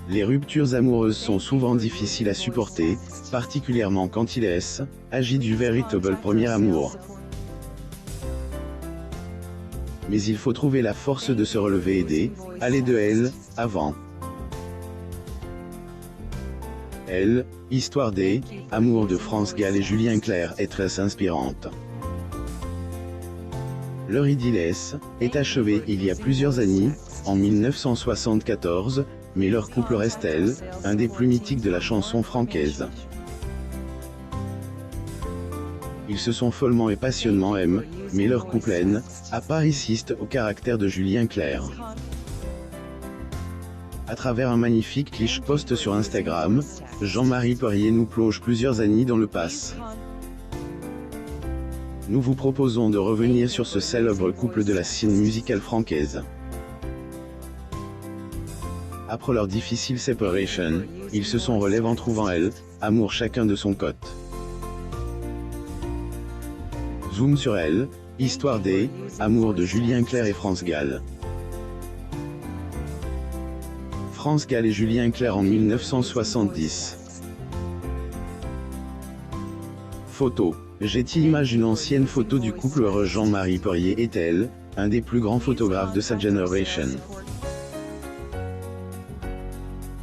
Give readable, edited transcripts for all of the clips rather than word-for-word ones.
Les ruptures amoureuses sont souvent difficiles à supporter, particulièrement quand agit du véritable premier amour. Mais il faut trouver la force de se relever et aller de avant. Histoire amour de France Gall et Julien Clerc est très inspirante. Leur idylle est achevée il y a plusieurs années, en 1974, mais leur couple reste un des plus mythiques de la chanson francaise. Ils se sont follement et passionnément mais leur couple insiste au caractère de Julien Clerc. À travers un magnifique cliché post sur Instagram, Jean-Marie Perrier nous plonge plusieurs années dans le passé. Nous vous proposons de revenir sur ce célèbre couple de la scène musicale francaise. Après leur difficile séparation, ils se sont relevés en trouvant amour chacun de son côté. Zoom sur histoire amour de Julien Clerc et France Gall. France Gall et Julien Clerc en 1970. Photo. Getty Images. Une ancienne photo du couple heureux. Jean-Marie Perrier est un des plus grands photographes de sa génération.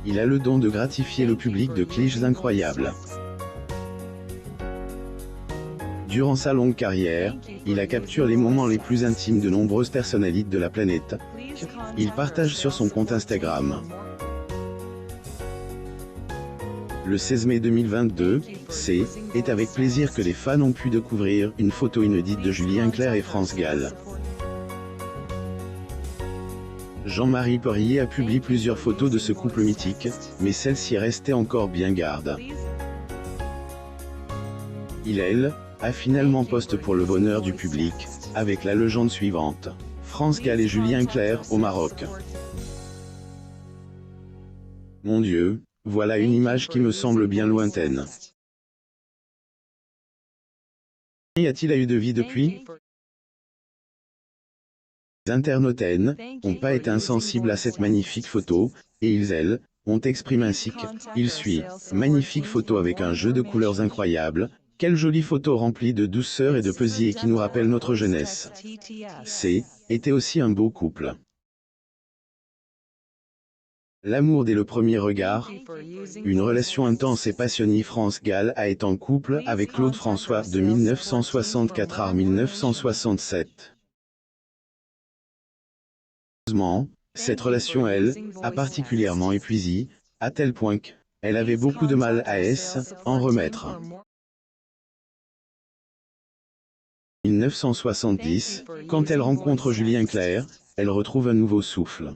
Il a le don de gratifier le public de clichés incroyables. Durant sa longue carrière, il a capturé les moments les plus intimes de nombreuses personnalités de la planète. Il partage sur son compte Instagram. Le 16 mai 2022, c'est avec plaisir que les fans ont pu découvrir une photo inédite de Julien Clerc et France Gall. Jean-Marie Perrier a publié plusieurs photos de ce couple mythique, mais celle-ci est restée encore bien garde. Il a finalement posté pour le bonheur du public, avec la légende suivante. France Gall et Julien Clerc au Maroc. Mon Dieu, voilà une image qui me semble bien lointaine. Y a-t-il eu de vie depuis? Les internautes n'ont pas été insensibles à cette magnifique photo, et ils ont exprimé ainsi qu'il suit. Magnifique photo avec un jeu de couleurs incroyable, quelle jolie photo remplie de douceur et de poésie qui nous rappelle notre jeunesse. Était aussi un beau couple. L'amour dès le premier regard. Une relation intense et passionnée. France Gall a été en couple avec Claude François de 1964 à 1967. Heureusement, cette relation a particulièrement épuisé, à tel point qu'elle avait beaucoup de mal à en remettre. 1970, quand elle rencontre Julien Clerc, elle retrouve un nouveau souffle.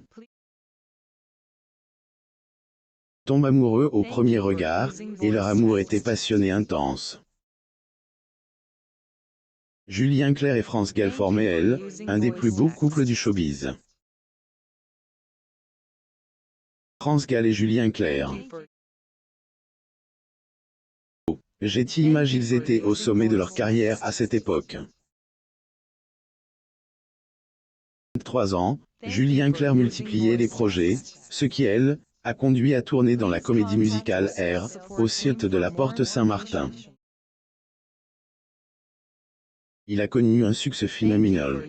Tombe amoureux au premier regard, et leur amour était passionné et intense. Julien Clerc et France Gall formaient un des plus beaux couples du showbiz. France Gall et Julien Clerc. Getty Images. Ils étaient au sommet de leur carrière à cette époque. 23 ans, Julien Clerc multipliait les projets, ce qui a conduit à tourner dans la comédie musicale au Cirque de la Porte Saint-Martin. Il a connu un succès phénoménal.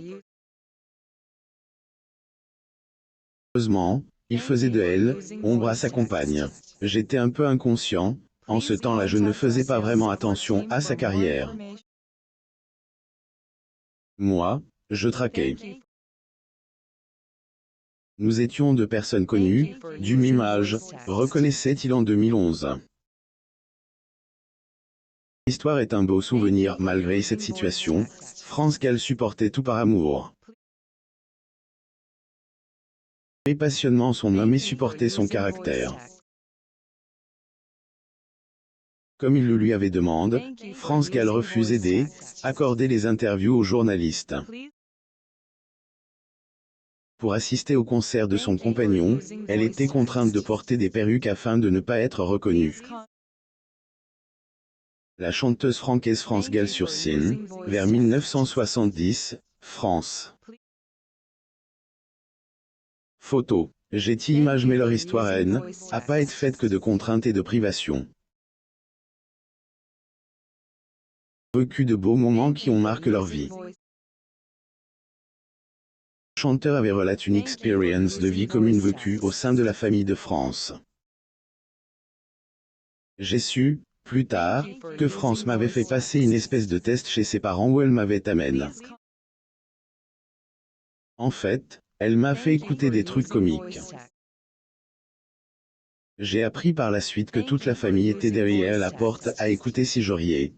Heureusement, il faisait de ombre à sa compagne. J'étais un peu inconscient, en ce temps-là je ne faisais pas vraiment attention à sa carrière. Moi, je traquais. Nous étions deux personnes connues, du même âge, reconnaissait-il en 2011. L'histoire est un beau souvenir. Malgré cette situation, France Gall supportait tout par amour. Mais passionnément son homme et supportait son caractère. Comme il le lui avait demandé, France Gall refusait d'accorder les interviews aux journalistes. Pour assister au concert de son compagnon, elle était contrainte de porter des perruques afin de ne pas être reconnue. La chanteuse francaise France Gall sur scène, vers 1970, France. Photo. Getty Images. Mais leur histoire n'a pas été faite que de contraintes et de privations. Vécu de beaux moments qui ont marqué leur vie. Le chanteur avait relaté une expérience de vie commune vécue au sein de la famille de France. J'ai su, plus tard, que France m'avait fait passer une espèce de test chez ses parents où elle m'avait amené. En fait, elle m'a fait écouter des trucs comiques. J'ai appris par la suite que toute la famille était derrière la porte à écouter si je riais.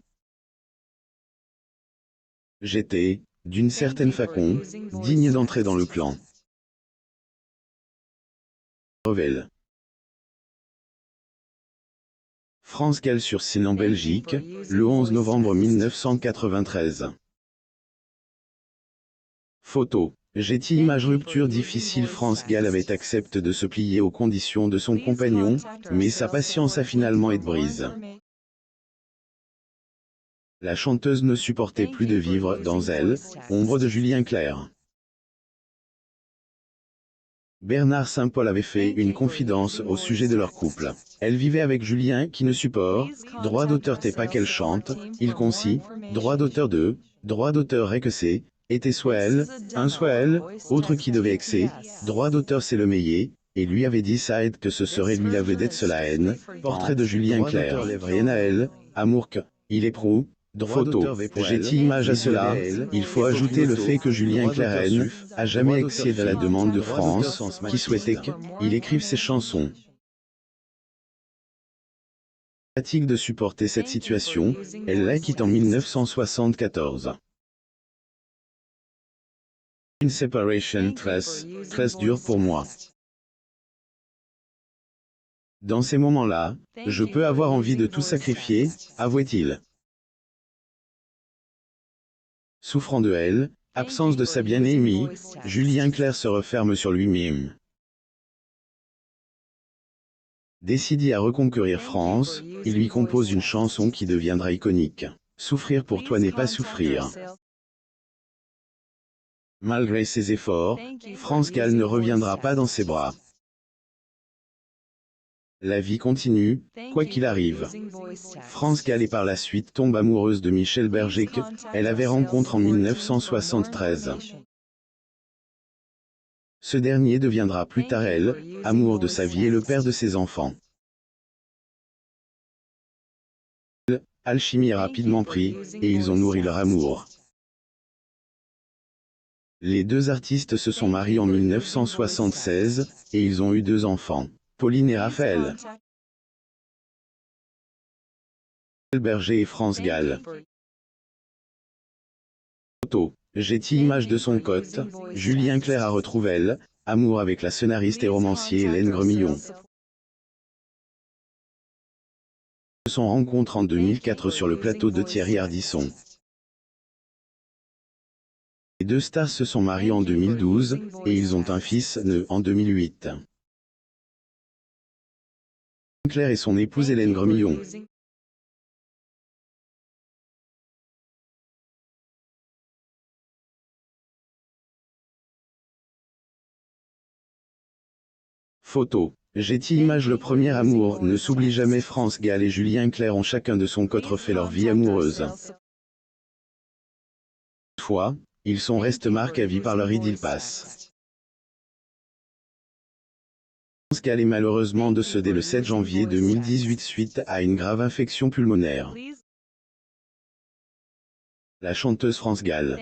J'étais, d'une certaine façon, digne d'entrer dans le clan. Revel. France Gall sur scène en Belgique, le 11 novembre 1993. Photo. Getty Images. Rupture difficile. France Gall avait accepté de se plier aux conditions de son compagnon, mais sa patience a finalement été brise. La chanteuse ne supportait plus de vivre dans elle, ombre de Julien Clerc. Bernard Saint-Paul avait fait une confidence au sujet de leur couple. Elle vivait avec Julien qui ne supporte, droit d'auteur t'es pas qu'elle chante, il concis, droit d'auteur 2, droit d'auteur est que c'est, était soit elle, autre qui devait exer, droit d'auteur c'est le meilleur, et lui avait dit ça aide que ce serait lui la vedette cela haine, portrait de Julien Clerc, rien à elle, amour que, il éprouve, photo, Getty Images. À cela, il faut ajouter le fait que Julien Clerc a jamais accédé à la demande de France, qui souhaitait qu'il écrive ses chansons. Fatigue de supporter cette situation, elle la quitte en 1974. Une séparation très dure pour moi. Dans ces moments-là, je peux avoir envie de tout sacrifier, avouait-il. Souffrant de elle, absence de sa bien-aimée, Julien Clerc se referme sur lui-même. Décidé à reconquérir France, il lui compose une chanson qui deviendra iconique. Souffrir pour toi n'est pas souffrir. Malgré ses efforts, France Gall ne reviendra pas dans ses bras. La vie continue, quoi qu'il arrive. France Gall et par la suite tombe amoureuse de Michel Berger qu'elle avait rencontré en 1973. Ce dernier deviendra plus tard amour de sa vie et le père de ses enfants. L'alchimie a rapidement pris, et ils ont nourri leur amour. Les deux artistes se sont mariés en 1976, et ils ont eu 2 enfants, Pauline et Raphaël. Berger et France Gall. Photo. Getty Images. De son côté, Julien Clerc a retrouvé amour avec la scénariste et romancier Hélène Gremillon. Ils se sont rencontrés en 2004 sur le plateau de Thierry Ardisson. Les deux stars se sont mariés en 2012, et ils ont un fils né en 2008. Clerc et son épouse Hélène Gremillon. Photo. Getty Images. Le premier amour ne s'oublie jamais. France Gall et Julien Clerc ont chacun de son côté refait leur vie amoureuse. Toutefois, ils sont restés marqués à vie par leur idylle passe. France Gall est malheureusement décédée le 7 janvier 2018 suite à une grave infection pulmonaire. La chanteuse France Gall.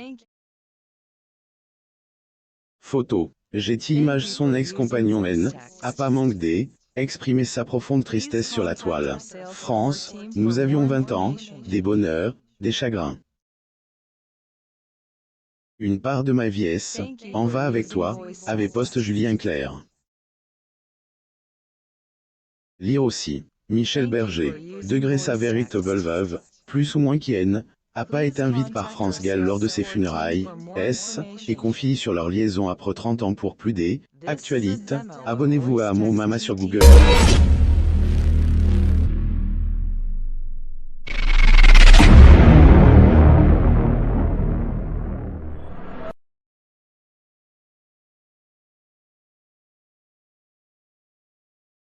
Photo. Getty Images. Son ex-compagnon a pas manqué d'exprimer sa profonde tristesse sur la toile. France, nous avions 20 ans, des bonheurs, des chagrins. Une part de ma vie en va avec toi, avait poste Julien Clerc. Lire aussi. Michel Berger. Degré sa véritable veuve, plus ou moins qui a pas été invité par France Gall lors de ses funérailles, et confie sur leur liaison après 30 ans. Pour plus d'actualités, abonnez-vous à mon Mama sur Google.